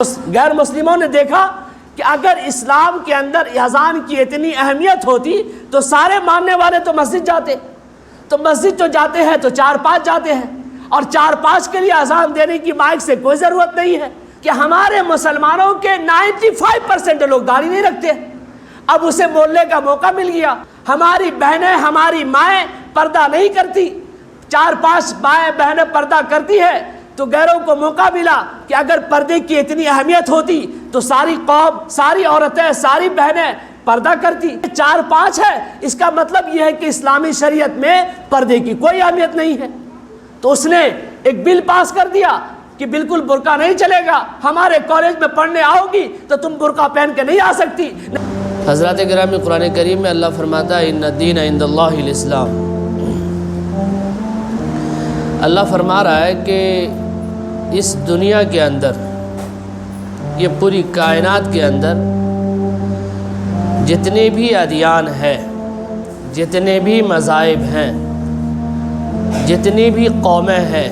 غیر مسلموں نے دیکھا کہ اگر اسلام کے اندر اذان کی اتنی اہمیت ہوتی تو سارے ماننے والے تو مسجد جاتے، تو مسجد تو جاتے ہیں تو 4-5 جاتے ہیں، اور 4-5 کے لیے اذان دینے کی مائک سے کوئی ضرورت نہیں ہے کہ ہمارے مسلمانوں کے 95% لوگ داڑھی نہیں رکھتے، اب اسے بولنے کا موقع مل گیا۔ ہماری بہنیں، ہماری مائیں پردہ نہیں کرتی، 4-5 مائیں بہنیں پردہ کرتی ہے، تو غیروں کو موقع ملا کہ اگر پردے کی اتنی اہمیت ہوتی تو ساری قوم، ساری عورتیں، ساری بہنیں پردہ کرتی۔ 4-5 ہے، اس کا مطلب یہ ہے کہ اسلامی شریعت میں پردے کی کوئی اہمیت نہیں ہے، تو اس نے ایک بل پاس کر دیا کہ بالکل برقع نہیں چلے گا، ہمارے کالج میں پڑھنے آؤ گی تو تم برقع پہن کے نہیں آ سکتی۔ حضرات گرامی، قرآن کریم میں اللہ فرماتا ہے ان الدین عند اللہ الاسلام۔ اللہ فرما رہا ہے کہ اس دنیا کے اندر، یہ پوری کائنات کے اندر جتنے بھی ادیان ہیں، جتنے بھی مذاہب ہیں، جتنی بھی قومیں ہیں،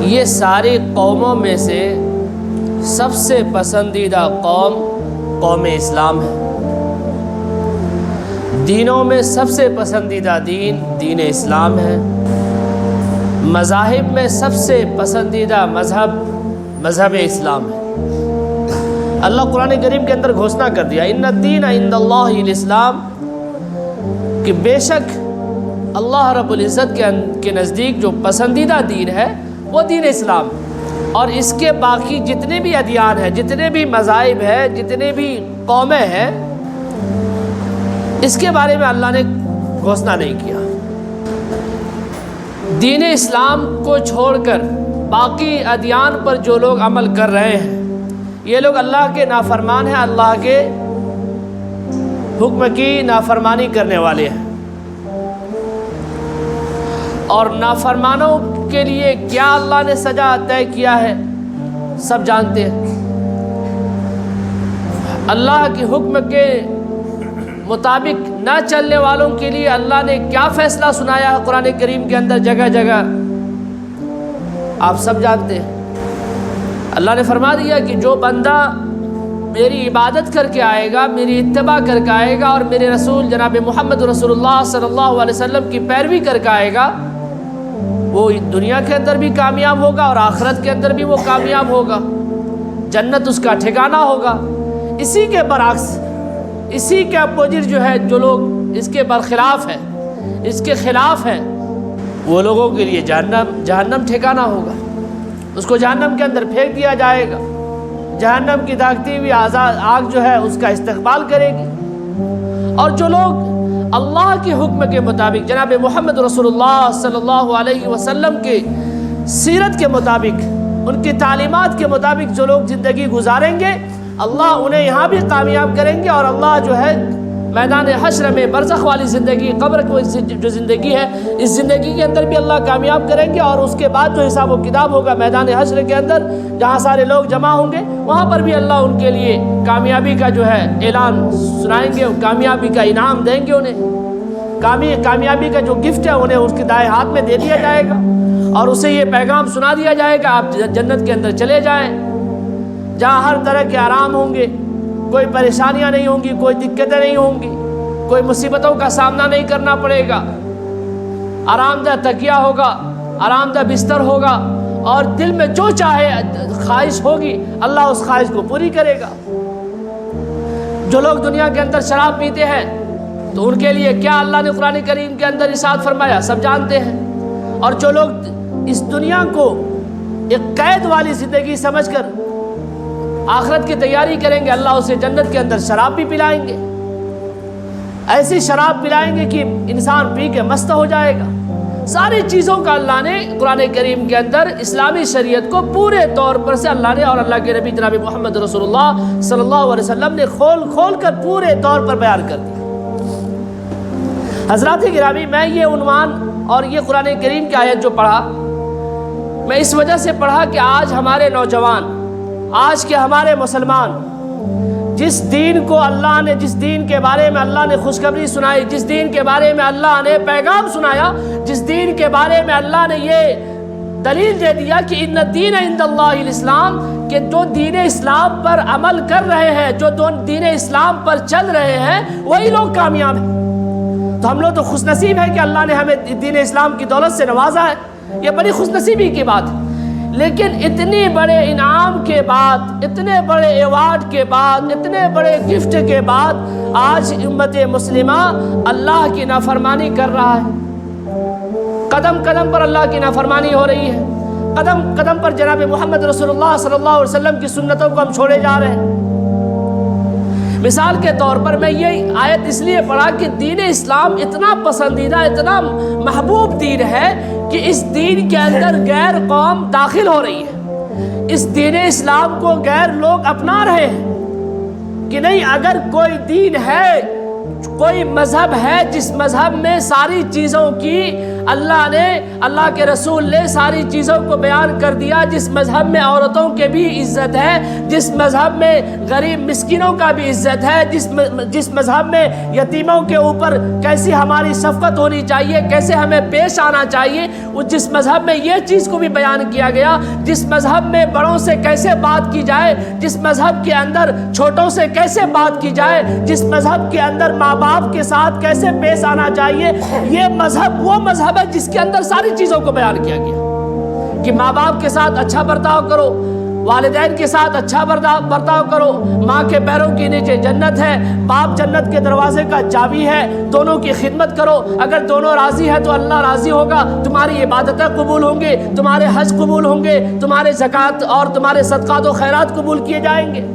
یہ ساری قوموں میں سے سب سے پسندیدہ قوم اسلام ہے۔ دینوں میں سب سے پسندیدہ دین اسلام ہے۔ مذاہب میں سب سے پسندیدہ مذہب اسلام ہے۔ اللہ قرآن کریم کے اندر گھوشنا کر دیا ان الدین عند اللہ الاسلام، کہ بے شک اللہ رب العزت کے نزدیک جو پسندیدہ دین ہے وہ دین اسلام، اور اس کے باقی جتنے بھی ادیان ہیں، جتنے بھی مذاہب ہیں، جتنے بھی قومیں ہیں، اس کے بارے میں اللہ نے گھوشنا نہیں کیا۔ دین اسلام کو چھوڑ کر باقی ادیان پر جو لوگ عمل کر رہے ہیں، یہ لوگ اللہ کے نافرمان ہیں، اللہ کے حکم کی نافرمانی کرنے والے ہیں، اور نافرمانوں کے لیے کیا اللہ نے سزا طے کیا ہے سب جانتے ہیں۔ اللہ کے حکم کے مطابق نہ چلنے والوں کے لیے اللہ نے کیا فیصلہ سنایا ہے قرآن کریم کے اندر جگہ جگہ، آپ سب جانتے ہیں۔ اللہ نے فرما دیا کہ جو بندہ میری عبادت کر کے آئے گا، میری اتباع کر کے آئے گا، اور میرے رسول جناب محمد رسول اللہ صلی اللہ علیہ وسلم کی پیروی کر کے آئے گا، وہ دنیا کے اندر بھی کامیاب ہوگا اور آخرت کے اندر بھی وہ کامیاب ہوگا، جنت اس کا ٹھکانہ ہوگا۔ اسی کے برعکس، اسی کے اپوزٹ جو ہے، جو لوگ اس کے برخلاف ہیں، اس کے خلاف ہیں، وہ لوگوں کے لیے جہنم ٹھکانہ ہوگا، اس کو جہنم کے اندر پھینک دیا جائے گا۔ جہنم کی داغتی ہوئی آگ جو ہے اس کا استقبال کرے گی۔ اور جو لوگ اللہ کے حکم کے مطابق، جناب محمد رسول اللہ صلی اللہ علیہ وسلم کے سیرت کے مطابق، ان کی تعلیمات کے مطابق جو لوگ زندگی گزاریں گے، اللہ انہیں یہاں بھی کامیاب کریں گے، اور اللہ جو ہے میدان حشر میں برزخ والی زندگی، قبر کی جو زندگی ہے، اس زندگی کے اندر بھی اللہ کامیاب کریں گے، اور اس کے بعد جو حساب و کتاب ہوگا میدان حشر کے اندر، جہاں سارے لوگ جمع ہوں گے، وہاں پر بھی اللہ ان کے لیے کامیابی کا جو ہے اعلان سنائیں گے، کامیابی کا انعام دیں گے انہیں، کامیابی کا جو گفٹ ہے انہیں اس کے دائیں ہاتھ میں دے دیا جائے گا، اور اسے یہ پیغام سنا دیا جائے گا آپ جنت کے اندر چلے جائیں، جہاں ہر طرح کے آرام ہوں گے، کوئی پریشانیاں نہیں ہوں گی، کوئی دقتیں نہیں ہوں گی، کوئی مصیبتوں کا سامنا نہیں کرنا پڑے گا، آرام دہ تکیہ ہوگا، آرام دہ بستر ہوگا، اور دل میں جو چاہے خواہش ہوگی اللہ اس خواہش کو پوری کرے گا۔ جو لوگ دنیا کے اندر شراب پیتے ہیں تو ان کے لیے کیا اللہ نے قرآن کریم کے اندر ارشاد فرمایا سب جانتے ہیں، اور جو لوگ اس دنیا کو ایک قید والی زندگی سمجھ کر آخرت کی تیاری کریں گے، اللہ اسے جنت کے اندر شراب بھی پلائیں گے، ایسی شراب پلائیں گے کہ انسان پی کے مست ہو جائے گا۔ ساری چیزوں کا اللہ نے قرآن کریم کے اندر اسلامی شریعت کو پورے طور پر سے اللہ نے، اور اللہ کے نبی جناب محمد رسول اللہ صلی اللہ علیہ وسلم نے کھول کر پورے طور پر بیان کر دیا۔ حضرات گرامی، میں یہ عنوان اور یہ قرآن کریم کی آیت جو پڑھا، میں اس وجہ سے پڑھا کہ آج ہمارے نوجوان، آج کے ہمارے مسلمان، جس دین کو اللہ نے، جس دین کے بارے میں اللہ نے خوشخبری سنائی، جس دین کے بارے میں اللہ نے پیغام سنایا، جس دین کے بارے میں اللہ نے یہ دلیل دے دیا کہ ان الدین عند اللہ الاسلام، کہ جو دین اسلام پر عمل کر رہے ہیں، جو دین اسلام پر چل رہے ہیں، وہی لوگ کامیاب ہیں۔ تو ہم لوگ تو خوش نصیب ہے کہ اللہ نے ہمیں دین اسلام کی دولت سے نوازا ہے، یہ بڑی خوش نصیبی کی بات ہے۔ لیکن اتنے بڑے انعام کے بعد، اتنے بڑے ایوارڈ کے بعد، اتنے بڑے گفٹ کے بعد آج امت مسلمہ اللہ کی نافرمانی کر رہا ہے، قدم قدم پر اللہ کی نافرمانی ہو رہی ہے، قدم قدم پر جناب محمد رسول اللہ صلی اللہ علیہ وسلم کی سنتوں کو ہم چھوڑے جا رہے ہیں۔ مثال کے طور پر میں یہ آیت اس لیے پڑھا کہ دین اسلام اتنا پسندیدہ، اتنا محبوب دین ہے کہ اس دین کے اندر غیر قوم داخل ہو رہی ہے، اس دین اسلام کو غیر لوگ اپنا رہے ہیں کہ نہیں، اگر کوئی دین ہے، کوئی مذہب ہے جس مذہب میں ساری چیزوں کی اللہ نے، اللہ کے رسول نے ساری چیزوں کو بیان کر دیا، جس مذہب میں عورتوں کے بھی عزت ہے، جس مذہب میں غریب مسکینوں کا بھی عزت ہے، جس مذہب میں یتیموں کے اوپر کیسی ہماری شفقت ہونی چاہیے، کیسے ہمیں پیش آنا چاہیے، جس مذہب میں یہ چیز کو بھی بیان کیا گیا، جس مذہب میں بڑوں سے کیسے بات کی جائے، جس مذہب کے اندر چھوٹوں سے کیسے بات کی جائے، جس مذہب کے اندر ماں باپ کے ساتھ کیسے پیش آنا چاہیے، یہ مذہب وہ مذہب ہے جس کے اندر ساری چیزوں کو بیان کیا گیا کہ ماں باپ کے ساتھ اچھا برتاؤ کرو، والدین کے ساتھ اچھا برتاؤ کرو، ماں کے پیروں کے نیچے جنت ہے، باپ جنت کے دروازے کا چابی ہے، دونوں کی خدمت کرو، اگر دونوں راضی ہے تو اللہ راضی ہوگا، تمہاری عبادتیں قبول ہوں گے، تمہارے حج قبول ہوں گے، تمہارے زکوٰۃ اور تمہارے صدقات و خیرات قبول کیے جائیں گے۔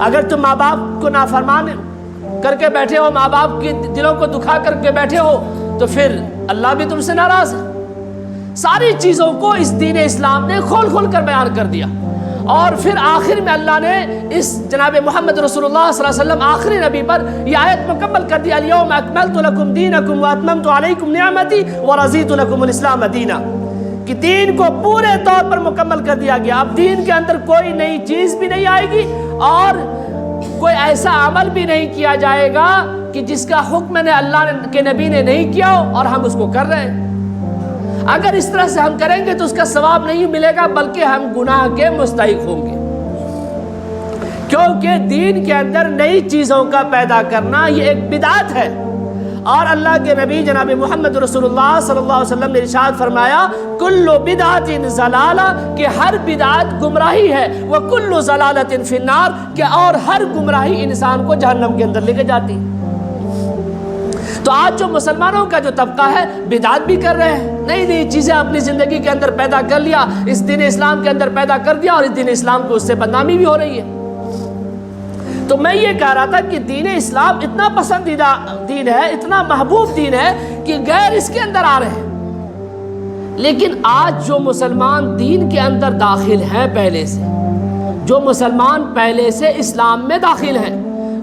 اگر تم ماں باپ کو نافرمان کر کے بیٹھے ہو، ماں باپ کے دلوں کو دکھا کر کے بیٹھے ہو، تو پھر اللہ بھی تم سے ناراض ہے۔ ساری چیزوں کو اس دین اسلام نے کھول کھول کر بیان کر دیا، اور پھر آخر میں اللہ نے اس جناب محمد رسول اللہ صلی اللہ علیہ وسلم آخری نبی پر یہ آیت مکمل کر دی، الیوم اکملت لکم دینکم واتممت علیکم نعمتی ورضیت لکم الاسلام دینا، کہ دین کو پورے طور پر مکمل کر دیا گیا۔ اب دین کے اندر کوئی نئی چیز بھی نہیں آئے گی، اور کوئی ایسا عمل بھی نہیں کیا جائے گا کہ جس کا حکم نے اللہ کے نبی نے نہیں کیا ہو اور ہم اس کو کر رہے ہیں۔ اگر اس طرح سے ہم کریں گے تو اس کا ثواب نہیں ملے گا، بلکہ ہم گناہ کے مستحق ہوں گے، کیونکہ دین کے اندر نئی چیزوں کا پیدا کرنا یہ ایک بدعت ہے۔ اور اللہ کے نبی جناب محمد رسول اللہ صلی اللہ علیہ وسلم نے ارشاد فرمایا، کل بدعت ضلالہ، کہ ہر بدعت گمراہی ہے، وکل ضلالۃ فی النار، کہ اور ہر گمراہی انسان کو جہنم کے اندر لے کے جاتی۔ تو آج جو مسلمانوں کا جو طبقہ ہے بدعت بھی کر رہے ہیں، نئی نئی چیزیں اپنی زندگی کے اندر پیدا کر لیا، اس دین اسلام کے اندر پیدا کر دیا، اور اس دین اسلام کو اس سے بدنامی بھی ہو رہی ہے۔ تو میں یہ کہہ رہا تھا کہ دین اسلام اتنا پسندیدہ دین ہے، اتنا محبوب دین ہے کہ غیر اس کے اندر آ رہے ہیں۔ لیکن آج جو مسلمان دین کے اندر داخل ہیں، پہلے سے جو مسلمان پہلے سے اسلام میں داخل ہیں،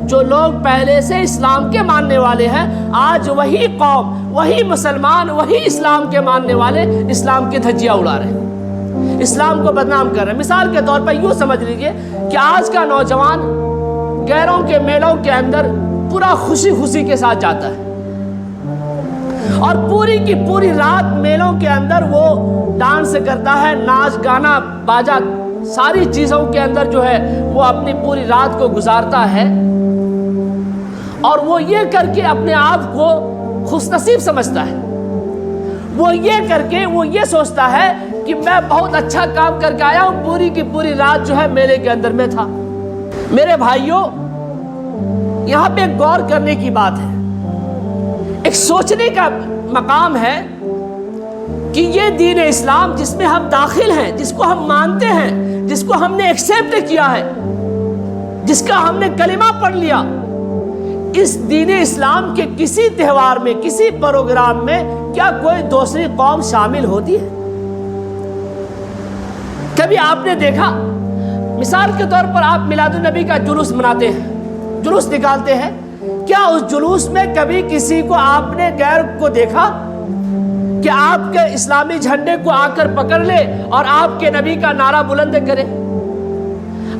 جو لوگ پہلے سے اسلام کے ماننے والے ہیں، آج وہی قوم، وہی مسلمان، وہی اسلام کے ماننے والے اسلام کی دھجیاں اڑا رہے ہیں، اسلام کو بدنام کر رہے ہیں۔ مثال کے طور پر یوں سمجھ لیجئے کہ آج کا نوجوان غیروں کے میلوں کے اندر پورا خوشی خوشی کے ساتھ جاتا ہے، اور پوری کی پوری رات میلوں کے اندر وہ ڈانس کرتا ہے، ناچ گانا باجا ساری چیزوں کے اندر جو ہے وہ اپنی پوری رات کو گزارتا ہے، اور وہ یہ کر کے اپنے آپ کو خوش نصیب سمجھتا ہے، وہ یہ کر کے وہ یہ سوچتا ہے کہ میں بہت اچھا کام کر کے آیا ہوں، پوری کی پوری رات جو ہے میلے کے اندر میں تھا۔ میرے بھائیوں، یہاں پہ ایک غور کرنے کی بات ہے، ایک سوچنے کا مقام ہے کہ یہ دین اسلام جس میں ہم داخل ہیں، جس کو ہم مانتے ہیں، جس کو ہم نے ایکسیپٹ کیا ہے، جس کا ہم نے کلمہ پڑھ لیا، اس دین اسلام کے کسی تہوار میں، کسی پروگرام میں کیا کوئی دوسری قوم شامل ہوتی ہے؟ کبھی آپ نے دیکھا؟ مثال کے طور پر آپ میلاد النبی کا جلوس مناتے ہیں، جلوس نکالتے ہیں، کیا اس جلوس میں کبھی کسی کو آپ نے غیر کو دیکھا کہ آپ کے اسلامی جھنڈے کو آ کر پکڑ لے اور آپ کے نبی کا نعرہ بلند کرے؟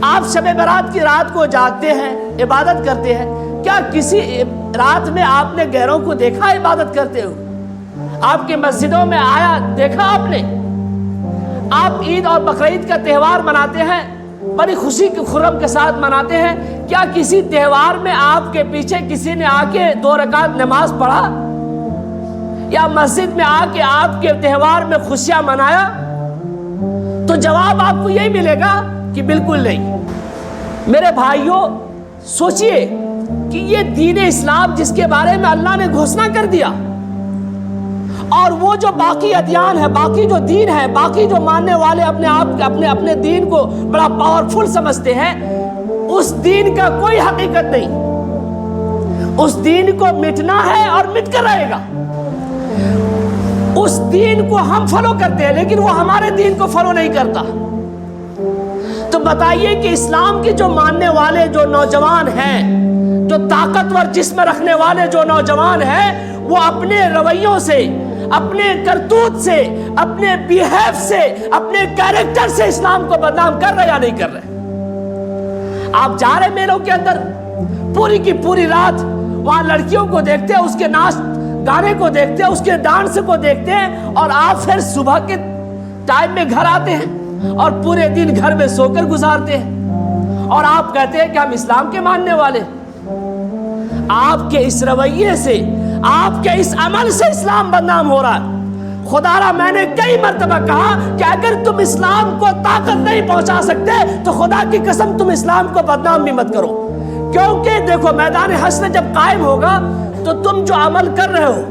آپ شب برات کی رات کو جاگتے ہیں، عبادت کرتے ہیں، کیا کسی رات میں آپ نے غیروں کو دیکھا عبادت کرتے ہو؟ آپ کی مسجدوں میں آیا دیکھا آپ نے؟ آپ عید اور بقرعید کا تہوار مناتے ہیں، بڑی خوشی کی خرم کے ساتھ مناتے ہیں، کیا کسی تہوار میں آپ کے پیچھے کسی نے آ کے 2 رکعت نماز پڑھا؟ یا مسجد میں آ کے آپ کے تہوار میں خوشیاں منایا؟ تو جواب آپ کو یہی ملے گا کہ بالکل نہیں۔ میرے بھائیوں، سوچئے کہ یہ دین اسلام جس کے بارے میں اللہ نے گھوشنا کر دیا، اور وہ جو باقی ادیان ہے، باقی جو دین ہے، باقی جو ماننے والے اپنے آپ اپنے دین کو بڑا پاورفل سمجھتے ہیں، اس دین کا کوئی حقیقت نہیں۔ اس دین کو مٹنا ہے اور مٹ کر رہے گا۔ اس دین کو ہم فالو کرتے ہیں لیکن وہ ہمارے دین کو فالو نہیں کرتا۔ تو بتائیے کہ اسلام کے جو ماننے والے جو نوجوان ہیں، جو طاقتور جسم رکھنے والے جو نوجوان ہیں، وہ اپنے رویوں سے، اپنے کرتوت سے، اپنے بیہیو سے، اپنے کیریکٹر سے اسلام کو بدنام کر رہے یا نہیں کر رہے؟ آپ جا رہے میلوں کے اندر، پوری کی پوری رات وہاں لڑکیوں کو دیکھتے ہیں، اس کے ناچ گانے کو دیکھتے ہیں، اس کے ڈانس کو دیکھتے ہیں، اور آپ پھر صبح کے ٹائم میں گھر آتے ہیں اور پورے دن گھر میں سو کر گزارتے ہیں، اور آپ کہتے ہیں کہ ہم اسلام کے ماننے والے۔ آپ کے اس رویے سے، آپ کے اس عمل سے اسلام بدنام ہو رہا ہے۔ خدا را، میں نے کئی مرتبہ کہا کہ اگر تم اسلام کو طاقت نہیں پہنچا سکتے تو خدا کی قسم تم اسلام کو بدنام بھی مت کرو، کیونکہ دیکھو میدان حشر جب قائم ہوگا تو تم جو عمل کر رہے ہو،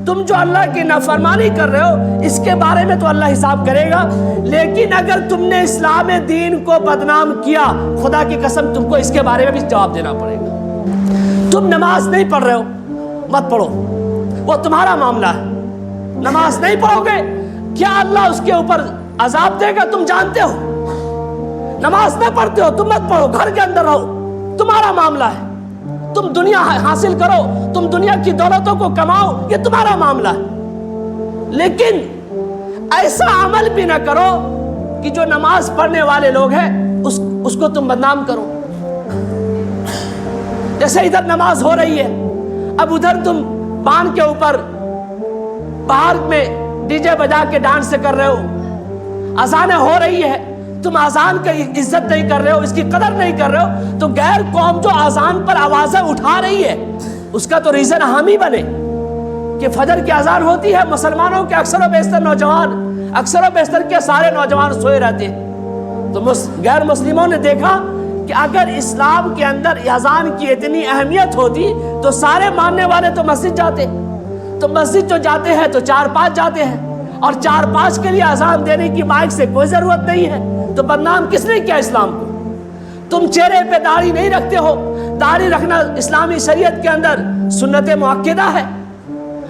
تم جو اللہ کی نافرمانی کر رہے ہو، اس کے بارے میں تو اللہ حساب کرے گا، لیکن اگر تم نے اسلام دین کو بدنام کیا، خدا کی قسم تم کو اس کے بارے میں بھی جواب دینا پڑے گا۔ تم نماز نہیں پڑھ رہے ہو، مت پڑھو، وہ تمہارا معاملہ ہے۔ نماز نہیں پڑھو گے، کیا اللہ اس کے اوپر عذاب دے گا؟ تم جانتے ہو۔ نماز نہ پڑھتے ہو، تم مت پڑھو، گھر کے اندر رہو، تمہارا معاملہ ہے۔ تم دنیا حاصل کرو، تم دنیا کی دولتوں کو کماؤ، یہ تمہارا معاملہ ہے، لیکن ایسا عمل بھی نہ کرو کہ جو نماز پڑھنے والے لوگ ہیں اس کو تم بدنام کرو۔ جیسے ادھر نماز ہو رہی ہے، اب ادھر تم پان کے اوپر پہاڑ میں ڈی جے بجا کے ڈانس کر رہے ہو، اذانیں ہو رہی ہے، تم اذان کی عزت نہیں کر رہے ہو، اس کی قدر نہیں کر رہے ہو، تو غیر قوم جو اذان پر آوازیں اٹھا رہی ہے اس کا تو ریزن ہم ہی بنے کہ فجر کی اذان ہوتی ہے، مسلمانوں کے اکثر و بیشتر نوجوان، اکثر و بیشتر کے سارے نوجوان سوئے رہتے ہیں، تو غیر مسلموں نے دیکھا کہ اگر اسلام کے اندر اذان کی اتنی اہمیت ہوتی تو سارے ماننے والے تو مسجد جاتے، تو مسجد جو جاتے ہیں تو 4-5 جاتے ہیں، اور 4-5 کے لیے اذان دینے کی مائک سے کوئی ضرورت نہیں ہے، تو بدنام کس نے کیا اسلام کو؟ تم چہرے پہ داڑھی نہیں رکھتے ہو، داڑھی رکھنا اسلامی شریعت کے اندر سنت مؤکدہ ہے،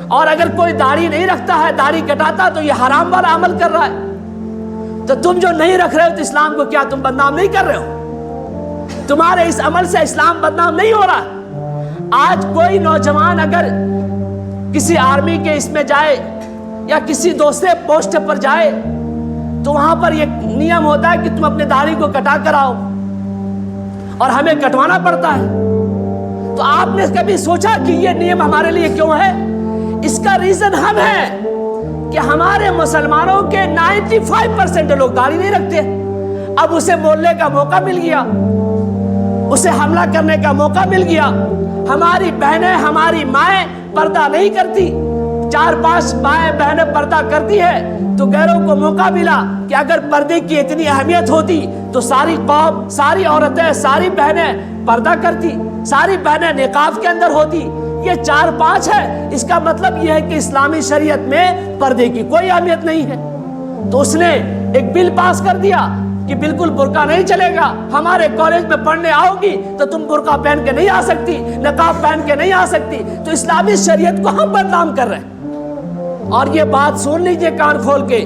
اور اگر کوئی داڑھی نہیں رکھتا ہے، داڑھی کٹاتا تو یہ حرام والا عمل کر رہا ہے، تو تم جو نہیں رکھ رہے ہو تو اسلام کو کیا تم بدنام نہیں کر رہے ہو؟ تمہارے اس عمل سے اسلام بدنام نہیں ہو رہا۔ آج کوئی نوجوان اگر کسی آرمی کے اس میں جائے یا کسی دوسرے پوسٹ پر جائے تو وہاں پر یہ نیم ہوتا ہے کہ تم اپنے داڑھی کو کٹا کر آؤ، اور ہمیں کٹوانا پڑتا ہے۔ تو آپ نے کبھی سوچا کہ یہ نیم ہمارے لیے کیوں ہے؟ اس کا ریزن ہم ہے کہ ہمارے مسلمانوں کے 95% لوگ داڑھی نہیں رکھتے۔ اب اسے بولنے کا موقع مل گیا، اسے حملہ کرنے کا موقع مل گیا۔ ہماری بہنیں، ہماری مائیں پردہ نہیں کرتی، 4-5 مائیں بہنیں پردہ کرتی ہے، تو غیروں کو موقع ملا کہ اگر پردے کی اتنی اہمیت ہوتی تو ساری قوم، ساری عورتیں، ساری بہنیں پردہ کرتی، ساری بہنیں نقاب کے اندر ہوتی۔ یہ 4-5 ہے، اس کا مطلب یہ ہے کہ اسلامی شریعت میں پردے کی کوئی اہمیت نہیں ہے۔ تو اس نے ایک بل پاس کر دیا کہ بالکل برقع نہیں چلے گا، ہمارے کالج میں پڑھنے آؤ گی تو تم برقع پہن کے نہیں آ سکتی، نقاب پہن کے نہیں آ سکتی۔ تو اسلامی شریعت کو ہم بدنام کر رہے ہیں۔ اور یہ بات سن لیجئے کان کھول کے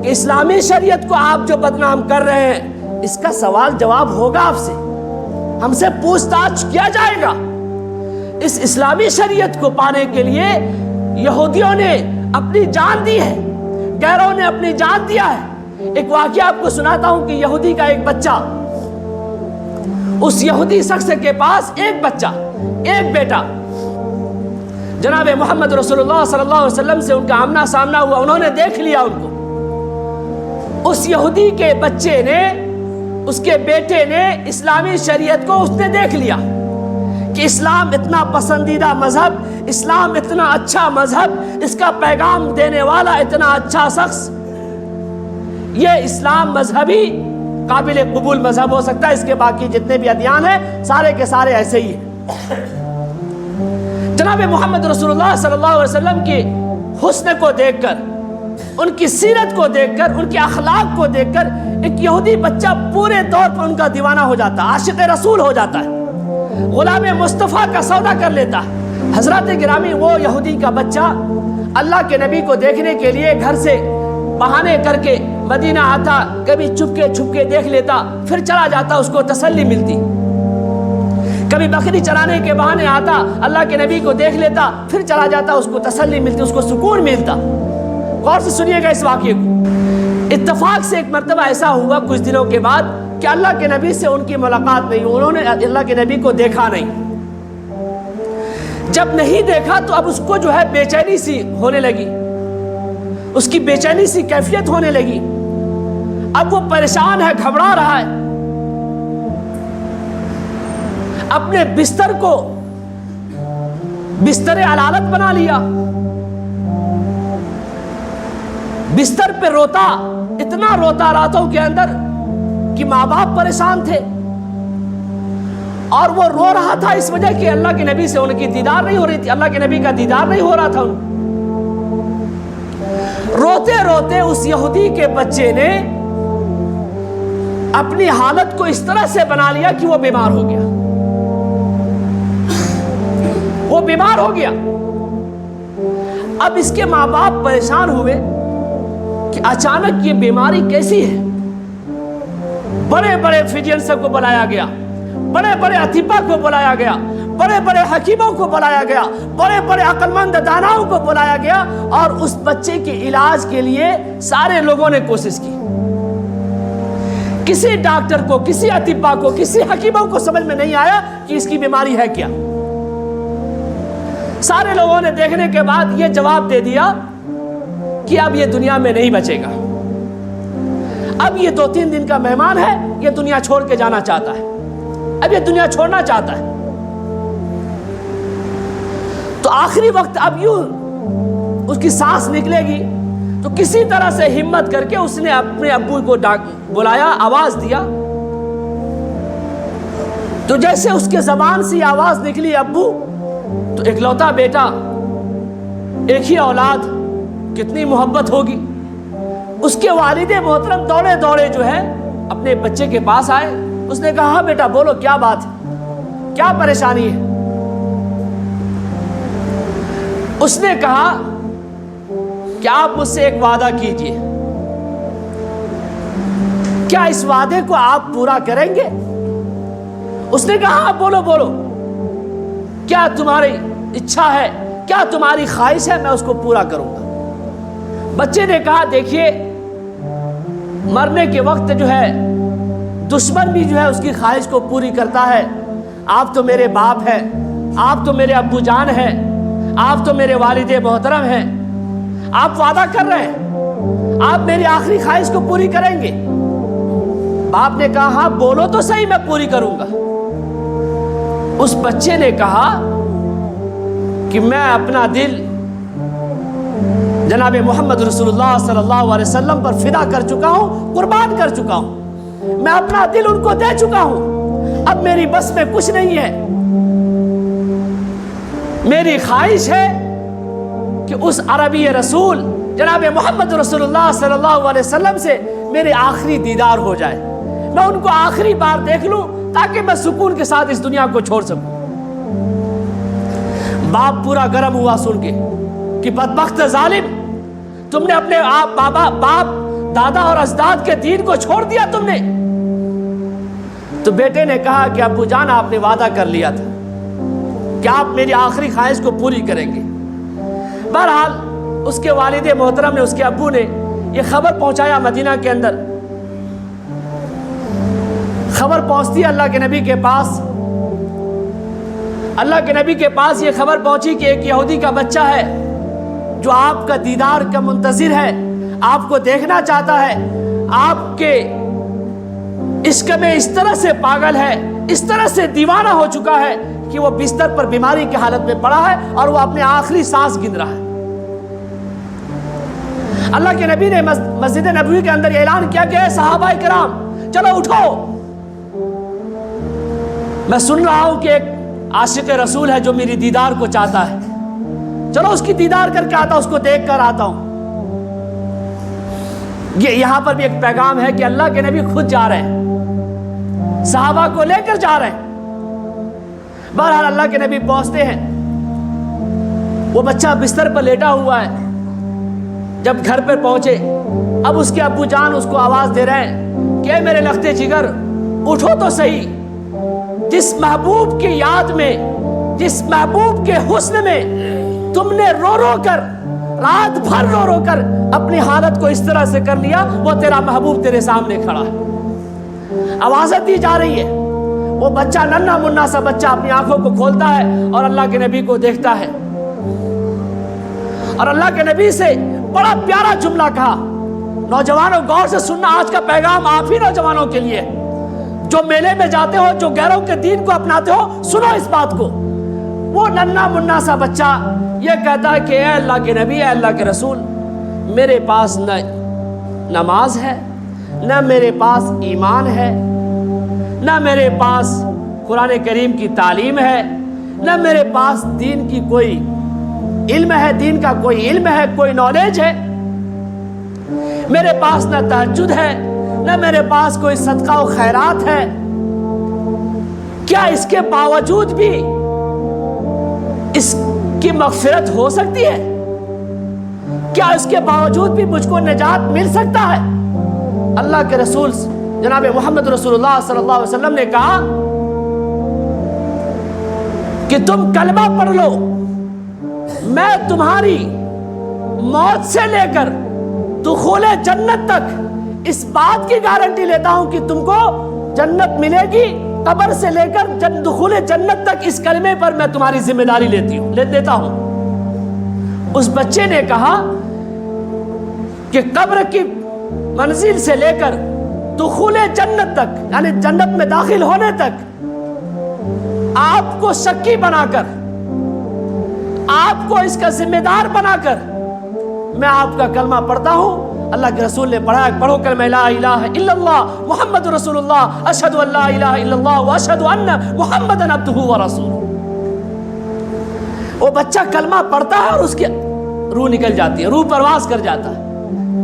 کہ اسلامی شریعت کو آپ جو بدنام کر رہے ہیں، اس کا سوال جواب ہوگا آپ سے، ہم سے پوچھ تاچھ کیا جائے گا۔ اس اسلامی شریعت کو پانے کے لیے یہودیوں نے اپنی جان دی ہے، غیروں نے اپنی جان دیا ہے۔ ایک واقعہ آپ کو سناتا ہوں کہ یہودی کا ایک بچہ، اس یہودی شخص کے پاس ایک بچہ، ایک بیٹا، جناب محمد رسول اللہ صلی اللہ علیہ وسلم سے ان کا آمنا سامنا ہوا، انہوں نے دیکھ لیا ان کو، اس یہودی کے بچے نے، اس کے بیٹے نے اسلامی شریعت کو اس نے دیکھ لیا کہ اسلام اتنا پسندیدہ مذہب، اسلام اتنا اچھا مذہب، اس کا پیغام دینے والا اتنا اچھا شخص، یہ اسلام مذہبی قابل قبول مذہب ہو سکتا ہے، اس کے باقی جتنے بھی ادیان ہیں سارے کے سارے ایسے ہی ہیں۔ جناب محمد رسول اللہ صلی اللہ علیہ وسلم کے حسن کو دیکھ کر، ان کی سیرت کو دیکھ کر، ان کے اخلاق کو دیکھ کر ایک یہودی بچہ پورے طور پر ان کا دیوانہ ہو جاتا ہے، عاشق رسول ہو جاتا ہے، غلام مصطفیٰ کا سودا کر لیتا ہے۔ حضرات گرامی، وہ یہودی کا بچہ اللہ کے نبی کو دیکھنے کے لیے گھر سے بہانے کر کے مدینہ آتا، کبھی چھپ کے دیکھ لیتا، پھر چلا جاتا، اس کو تسلی ملتی۔ کبھی بکری چرانے کے بہانے آتا، اللہ کے نبی کو دیکھ لیتا، پھر چلا جاتا، اس کو تسلی ملتی، اس کو سکون ملتا۔ غور سے سنیے گا اس واقعے کو۔ اتفاق سے ایک مرتبہ ایسا ہوا کچھ دنوں کے بعد کہ اللہ کے نبی سے ان کی ملاقات نہیں، انہوں نے اللہ کے نبی کو دیکھا نہیں۔ جب نہیں دیکھا تو اب اس کو جو ہے بے چینی سی ہونے لگی، اس کی بے چینی سی کیفیت ہونے لگی۔ اب وہ پریشان ہے، گھبرا رہا ہے، اپنے بستر کو بستر علالت بنا لیا، بستر پہ روتا، اتنا روتا راتوں کے اندر کہ ماں باپ پریشان تھے، اور وہ رو رہا تھا اس وجہ کہ اللہ کے نبی سے ان کی دیدار نہیں ہو رہی تھی، اللہ کے نبی کا دیدار نہیں ہو رہا تھا۔ روتے روتے اس یہودی کے بچے نے اپنی حالت کو اس طرح سے بنا لیا کہ وہ بیمار ہو گیا، وہ بیمار ہو گیا۔ اب اس کے ماں باپ پریشان ہوئے کہ اچانک یہ بیماری کیسی ہے۔ بڑے بڑے فزیشین کو بلایا گیا، بڑے بڑے اطباء کو بلایا گیا، بڑے بڑے حکیموں کو بلایا گیا، بڑے بڑے عقل مند داناؤں کو بلایا گیا، اور اس بچے کے علاج کے لیے سارے لوگوں نے کوشش کی۔ کسی ڈاکٹر کو، کسی اطباء کو، کسی حکیموں کو سمجھ میں نہیں آیا کہ اس کی بیماری ہے کیا۔ سارے لوگوں نے دیکھنے کے بعد یہ جواب دے دیا کہ اب یہ دنیا میں نہیں بچے گا، اب یہ 2-3 دن کا مہمان ہے، یہ دنیا چھوڑ کے جانا چاہتا ہے، اب یہ دنیا چھوڑنا چاہتا ہے۔ تو آخری وقت اب یوں اس کی سانس نکلے گی، تو کسی طرح سے ہمت کر کے اس نے اپنے ابو کو بلایا، آواز دیا، تو جیسے اس کے زبان سے آواز نکلی ابو، تو اکلوتا بیٹا، ایک ہی اولاد، کتنی محبت ہوگی۔ اس کے والد محترم دوڑے دوڑے جو ہے اپنے بچے کے پاس آئے، اس نے کہا ہاں بیٹا بولو کیا بات ہے، کیا پریشانی ہے۔ اس نے کہا کہ آپ مجھ سے ایک وعدہ کیجئے، کیا اس وعدے کو آپ پورا کریں گے؟ اس نے کہا ہاں بولو بولو، کیا تمہاری اچھا ہے، کیا تمہاری خواہش ہے، میں اس کو پورا کروں گا۔ بچے نے کہا دیکھیے، مرنے کے وقت جو ہے دشمن بھی جو ہے اس کی خواہش کو پوری کرتا ہے، آپ تو میرے باپ ہیں، آپ تو میرے ابو جان ہیں، آپ تو میرے والد محترم ہیں، آپ وعدہ کر رہے ہیں آپ میری آخری خواہش کو پوری کریں گے؟ باپ نے کہا ہاں بولو تو صحیح، میں پوری کروں گا۔ اس بچے نے کہا کہ میں اپنا دل جناب محمد رسول اللہ صلی اللہ علیہ وسلم پر فدا کر چکا ہوں، قربان کر چکا ہوں، میں اپنا دل ان کو دے چکا ہوں، اب میری بس میں کچھ نہیں ہے۔ میری خواہش ہے کہ اس عربی رسول جناب محمد رسول اللہ صلی اللہ علیہ وسلم سے میرے آخری دیدار ہو جائے، میں ان کو آخری بار دیکھ لوں تاکہ میں سکون کے ساتھ اس دنیا کو چھوڑ سکوں۔ باپ پورا گرم ہوا سن کے کہ بدبخت ظالم، تم نے اپنے باپ دادا اور اجداد کے دین کو چھوڑ دیا تم نے۔ تو بیٹے نے کہا کہ ابو جان آپ نے وعدہ کر لیا تھا کہ آپ میری آخری خواہش کو پوری کریں گے۔ بہرحال اس کے والد محترم نے، اس کے ابو نے یہ خبر پہنچایا مدینہ کے اندر، خبر پہنچتی ہے اللہ کے نبی کے پاس۔ اللہ کے نبی کے پاس یہ خبر پہنچی کہ ایک یہودی کا بچہ ہے جو آپ کا دیدار کا منتظر ہے، آپ کو دیکھنا چاہتا ہے، آپ کے عشق میں اس طرح سے پاگل ہے، اس طرح سے دیوانہ ہو چکا ہے کہ وہ بستر پر بیماری کی حالت میں پڑا ہے اور وہ اپنے آخری سانس گن رہا ہے۔ اللہ کے نبی نے مسجد نبوی کے اندر اعلان کیا کہ اے صحابہ کرام چلو اٹھو، میں سن رہا ہوں کہ ایک عاشق رسول ہے جو میری دیدار کو چاہتا ہے، چلو اس کی دیدار کر کے آتا ہوں، اس کو دیکھ کر آتا ہوں۔ یہاں پر بھی ایک پیغام ہے کہ اللہ کے نبی خود جا رہے ہیں، صحابہ کو لے کر جا رہے ہیں۔ بہرحال اللہ کے نبی پہنچتے ہیں، وہ بچہ بستر پر لیٹا ہوا ہے۔ جب گھر پر پہنچے، اب اس کے ابو جان اس کو آواز دے رہے ہیں کہ اے میرے لختے جگر اٹھو تو صحیح، جس محبوب کی یاد میں، جس محبوب کے حسن میں تم نے رو رو کر، رات بھر رو رو کر اپنی حالت کو اس طرح سے کر لیا، وہ تیرا محبوب تیرے سامنے کھڑا ہے۔ آوازیں دی جا رہی ہے، وہ بچہ ننھا منھا سا بچہ اپنی آنکھوں کو کھولتا ہے اور اللہ کے نبی کو دیکھتا ہے، اور اللہ کے نبی سے بڑا پیارا جملہ کہا۔ نوجوانوں غور سے سننا، آج کا پیغام آپ ہی نوجوانوں کے لیے، جو میلے میں جاتے ہو، جو غیروں کے دین کو اپناتے ہو، سنو اس بات کو۔ وہ ننھا منھا سا بچہ یہ کہتا ہے کہ اے اللہ کے نبی، اے اللہ کے رسول، میرے پاس نہ نماز ہے، نہ میرے پاس ایمان ہے، نہ میرے پاس قرآن کریم کی تعلیم ہے، نہ میرے پاس دین کی کوئی علم ہے، دین کا کوئی علم ہے، کوئی نالج ہے، میرے پاس نہ تہجد ہے، نہ میرے پاس کوئی صدقہ و خیرات ہے۔ کیا اس کے باوجود بھی اس کی مغفرت ہو سکتی ہے؟ کیا اس کے باوجود بھی مجھ کو نجات مل سکتا ہے؟ اللہ کے رسول جناب محمد رسول اللہ صلی اللہ علیہ وسلم نے کہا کہ تم کلمہ پڑھ لو، میں تمہاری موت سے لے کر دخول جنت تک اس بات کی گارنٹی لیتا ہوں کہ تم کو جنت ملے گی، قبر سے لے کر دخول جنت تک اس کلمے پر میں تمہاری ذمہ داری لیتا ہوں۔ اس بچے نے کہا کہ قبر کی منزل سے لے کر دخول جنت تک، یعنی جنت میں داخل ہونے تک، آپ کو شکی بنا کر، آپ کو اس کا ذمہ دار بنا کر میں آپ کا کلمہ پڑھتا ہوں۔ اللہ کے رسول نے پڑھا، پڑھو کلمہ لا الہ الا اللہ محمد رسول اللہ، اشہد ان لا الہ الا اللہ واشہد ان محمد عبدہ ورسولہ۔ وہ بچہ کلمہ پڑھتا ہے اور اس کی روح نکل جاتی ہے، روح پرواز کر جاتا ہے۔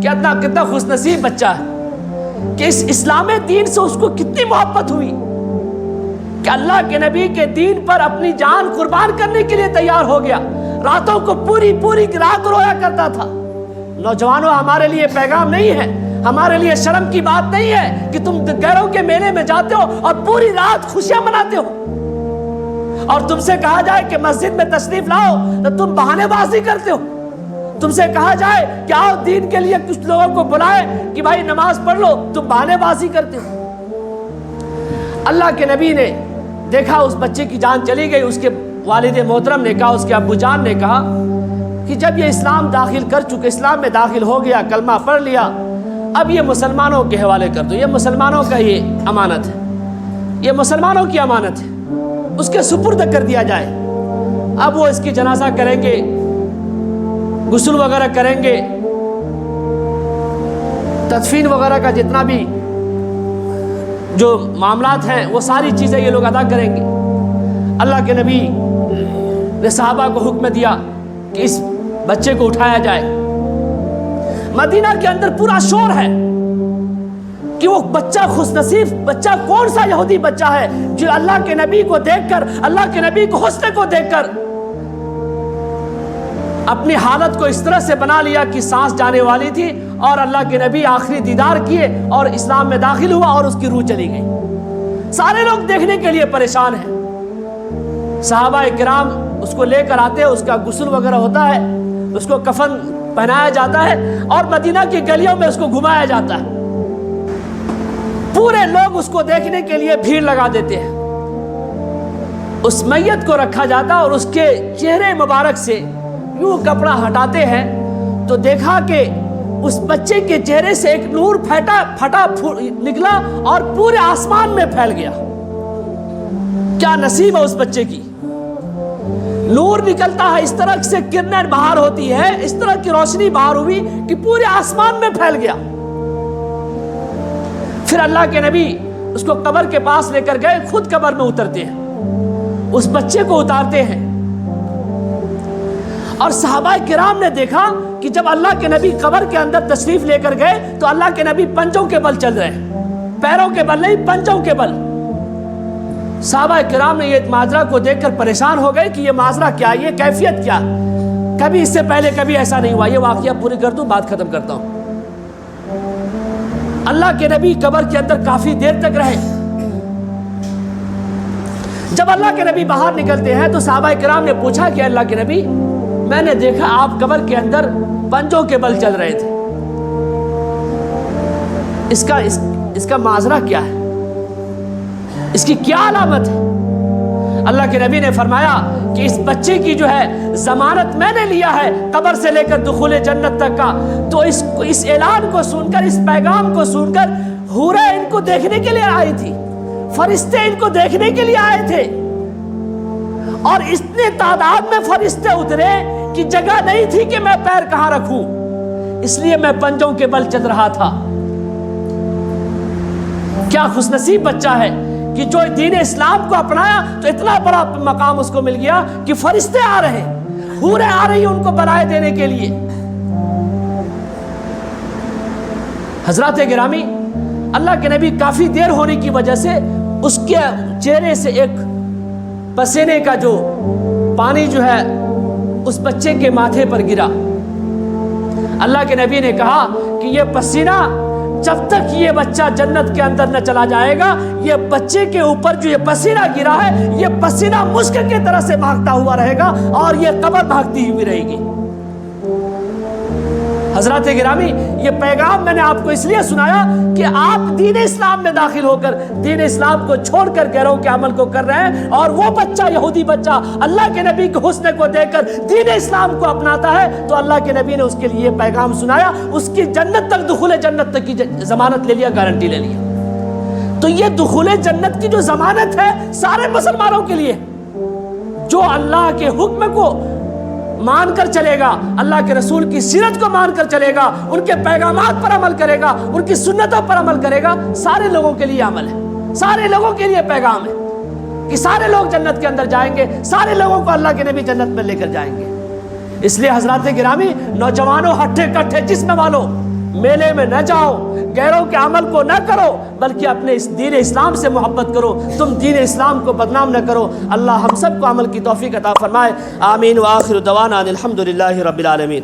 کتنا خوش نصیب بچہ ہے کہ اس اسلام دین سے اس کو کتنی محبت ہوئی کہ اللہ کے نبی کے دین پر اپنی جان قربان کرنے کے لیے تیار ہو گیا۔ راتوں کو پوری رات رویا کرتا تھا۔ نوجوانوں، ہمارے لیے پیغام نہیں ہے، ہمارے لیے شرم کی بات نہیں ہے کہ تم غیروں کے میلے میں جاتے ہو اور پوری رات خوشیاں مناتے ہو، اور تم سے کہا جائے کہ مسجد میں تشریف لاؤ تو تم بہانے بازی کرتے ہو۔ تم سے کہا جائے کہ آؤ دین کے لیے کچھ لوگوں کو بلائے کہ بھائی نماز پڑھ لو، تم بہانے بازی کرتے ہو۔ اللہ کے نبی نے دیکھا اس بچے کی جان چلی گئی، اس کے والد محترم نے کہا، اس کے ابو جان نے کہا کہ جب یہ اسلام میں داخل ہو گیا، کلمہ پڑھ لیا، اب یہ مسلمانوں کے حوالے کر دو، یہ مسلمانوں کا یہ امانت ہے، یہ مسلمانوں کی امانت ہے، اس کے سپرد کر دیا جائے۔ اب وہ اس کی جنازہ کریں گے، غسل وغیرہ کریں گے، تدفین وغیرہ کا جتنا بھی جو معاملات ہیں وہ ساری چیزیں یہ لوگ ادا کریں گے۔ اللہ کے نبی نے صحابہ کو حکم دیا کہ اس بچے کو اٹھایا جائے۔ مدینہ کے اندر پورا شور ہے کہ وہ بچہ خوش نصیب بچہ کون سا یہودی بچہ ہے جو اللہ کے نبی کو دیکھ کر، اللہ کے نبی کو حسن کو دیکھ کر اپنی حالت کو اس طرح سے بنا لیا کہ سانس جانے والی تھی، اور اللہ کے نبی آخری دیدار کیے اور اسلام میں داخل ہوا اور اس کی روح چلی گئی۔ سارے لوگ دیکھنے کے لیے پریشان ہیں۔ صحابہ کرام اس کو لے کر آتے ہیں، اس کا غسل وغیرہ ہوتا ہے، اس کو کفن پہنایا جاتا ہے اور مدینہ کی گلیوں میں اس کو گھمایا جاتا ہے۔ پورے لوگ اس کو دیکھنے کے لیے بھیڑ لگا دیتے ہیں۔ اس میت کو رکھا جاتا اور اس کے چہرے مبارک سے یوں کپڑا ہٹاتے ہیں تو دیکھا کہ اس بچے کے چہرے سے ایک نور پھٹا نکلا اور پورے آسمان میں پھیل گیا. کیا نصیب ہے اس بچے کی. نور نکلتا ہے، اس طرح سے کرنیں باہر ہوتی ہے، اس طرح کی روشنی باہر ہوئی کہ پورے آسمان میں پھیل گیا. پھر اللہ کے نبی اس کو قبر کے پاس لے کر گئے، خود قبر میں اترتے ہیں، اس بچے کو اتارتے ہیں. اور صحابہ کرام نے دیکھا کہ جب اللہ کے نبی قبر کے اندر تشریف لے کر گئے تو اللہ کے نبی پنجوں کے بل چل رہے ہیں، پیروں کے بل نہیں، پنجوں کے بل. صحابہ کرام نے یہ ماجرا کو دیکھ کر پریشان ہو گئے کہ یہ ماجرا کیا، یہ کیفیت کیا، کبھی اس سے پہلے کبھی ایسا نہیں ہوا. یہ واقعہ پوری کر دوں، بات ختم کرتا ہوں. اللہ کے نبی قبر کے اندر کافی دیر تک رہے. جب اللہ کے نبی باہر نکلتے ہیں تو صحابہ کرام نے پوچھا کہ اللہ کے نبی، میں نے دیکھا آپ قبر کے اندر پنجوں کے بل چل رہے تھے، اس کا ماجرا کیا ہے، اس کی کیا علامت ہے؟ اللہ کے نبی نے فرمایا کہ اس بچے کی جو ہے ضمانت میں نے لیا ہے قبر سے لے کر دخول جنت تک کا. تو اس اعلان کو سن کر، اس پیغام کو سن کر حوریں ان کو دیکھنے کے لیے آئی تھی، فرشتے ان کو دیکھنے کے لیے آئے تھے، اور اتنے تعداد میں فرشتے اترے کہ جگہ نہیں تھی کہ میں پیر کہاں رکھوں، اس لیے میں پنجوں کے بل چل رہا تھا. کیا خوش نصیب بچہ ہے کہ جو دین اسلام کو اپنایا تو اتنا بڑا مقام اس کو مل گیا کہ فرشتے آ رہے، حوریں آ رہی ان کو برائے دینے کے لیے. حضرات گرامی، اللہ کے نبی کافی دیر ہونے کی وجہ سے اس کے چہرے سے ایک پسینے کا جو پانی جو ہے اس بچے کے ماتھے پر گرا. اللہ کے نبی نے کہا کہ یہ پسینہ جب تک یہ بچہ جنت کے اندر نہ چلا جائے گا، یہ بچے کے اوپر جو یہ پسینہ گرا ہے، یہ پسینہ مشک کی طرح سے بھاگتا ہوا رہے گا اور یہ قبر بھاگتی ہوئی رہے گی. حضرات گرامی، یہ پیغام میں نے آپ کو اس لیے سنایا کہ آپ دین اسلام میں داخل ہو کر دین اسلام کو چھوڑ کر غیروں کے عمل کو کر رہے ہیں، اور وہ بچہ، یہودی بچہ، اللہ کے نبی کے حسن کو دیکھ کر دین اسلام کو اپناتا ہے. تو اللہ کے نبی نے اس کے لیے پیغام سنایا، اس کی جنت تک، دخول جنت تک کی ضمانت لے لیا، گارنٹی لے لیا. تو یہ دخول جنت کی جو ضمانت ہے سارے مسلمانوں کے لیے، جو اللہ کے حکم کو مان کر چلے گا، اللہ کے رسول کی سیرت کو مان کر چلے گا، ان کے پیغامات پر عمل کرے گا، ان کی سنتوں پر عمل کرے گا، سارے لوگوں کے لیے عمل ہے، سارے لوگوں کے لیے پیغام ہے کہ سارے لوگ جنت کے اندر جائیں گے، سارے لوگوں کو اللہ کے نبی جنت میں لے کر جائیں گے. اس لیے حضرات گرامی، نوجوانوں، ہٹھے کٹھے جسم والوں، میلے میں نہ جاؤ، غیروں کے عمل کو نہ کرو، بلکہ اپنے اس دین اسلام سے محبت کرو. تم دین اسلام کو بدنام نہ کرو. اللہ ہم سب کو عمل کی توفیق عطا فرمائے. آمین. وآخر دعوانا الحمدللہ رب العالمین.